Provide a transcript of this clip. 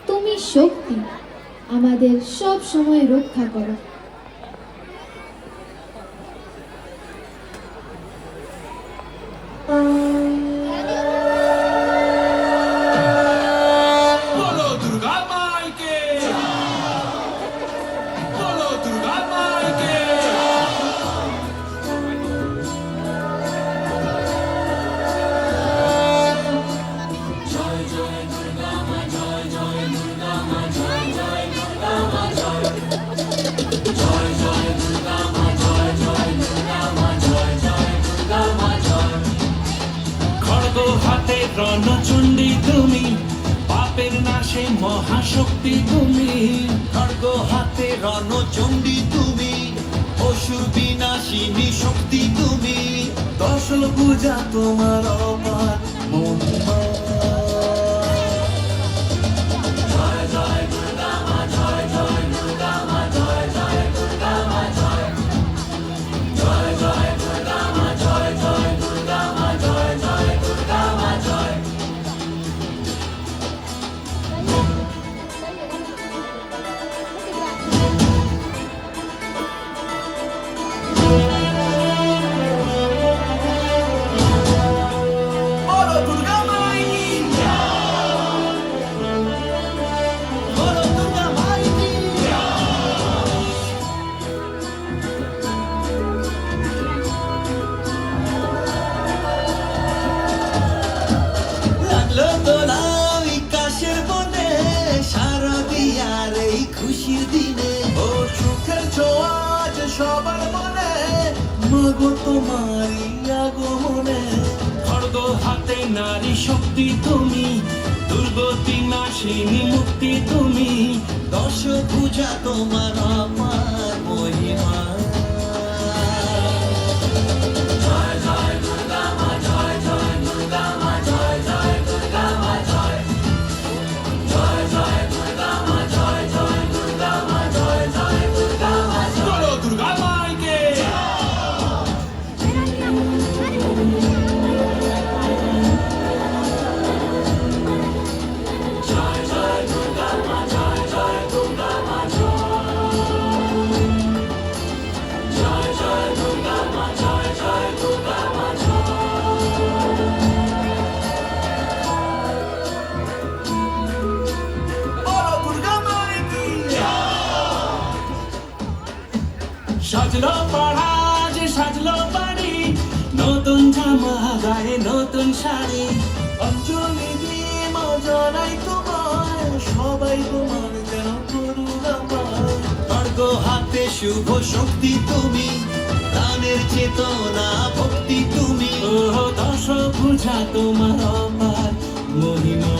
তুমি শক্তি, আমাদের সব সময় রক্ষা করো। बोलो दुर्गा माई के, बोलो दुर्गा माई के। जय जय दुर्गा माँ, जय जय दुर्गा माँ, जय जय दुर्गा माँ, जय जय दुर्गा माँ, जय जय दुर्गा माँ, जय जय दुर्गा माँ, जय। खड्ग हाते রণচণ্ডী তুমি, পাপের নাশে মহাশক্তি তুমি। খড়গ হাতে রণচণ্ডী তুমি, অসুর বিনাশিনী শক্তি তুমি। দশ পূজা তোমার অপার মহিমা। জয় জয় দুর্গা মা, জয় জয় দুর্গা মা, জয় জয় দুর্গা মা, জয় জয় জয় দুর্গা মা, জয় জয় দুর্গা মা, জয় জয় দুর্গা মা, জয়। बोलो दुर्गा माई की, বলো দুর্গা মাই কি। লাগলো দোলা ওই কাশের বনে, শারদিয়ার এই খুশির দিনে। ও সুখের ছোঁয়া আজ সবার মনে, মাগো তোমারই আগমনে। খড়গ হাতে নারী শক্তি তুমি, দুর্গতি নাশিনী মুক্তি তুমি। দশ পূজা তোমার অপার মহিমা। জয় জয় দুর্গা মা, জয় জয় দুর্গা মা, জয় জয় দুর্গা মা, জয় জয় জয় দুর্গা মা, জয় জয় দুর্গা মা, জয় জয় দুর্গা মা, জয়। बोलो दुर्गा माई के। জয় জয় দুর্গা মা, জয় জয় দুর্গা মা, জয় জয় দুর্গা মা, জয় জয় দুর্গা মা, बोलो दुर्गा माई की। সাজলো পাড়া যে সাজলো বাড়ি, নতুন জামা গায়ে নতুন শাড়ি। অঞ্জলি দিয়ে মা জানাই তোমায়, সবাই তোমার যেন করুণাময়। খড়গ হাতে শুভ শক্তি তুমি, প্রাণের চেতনা ভক্তি তুমি। ও দশ পূজা তোমার অপার মহিমা।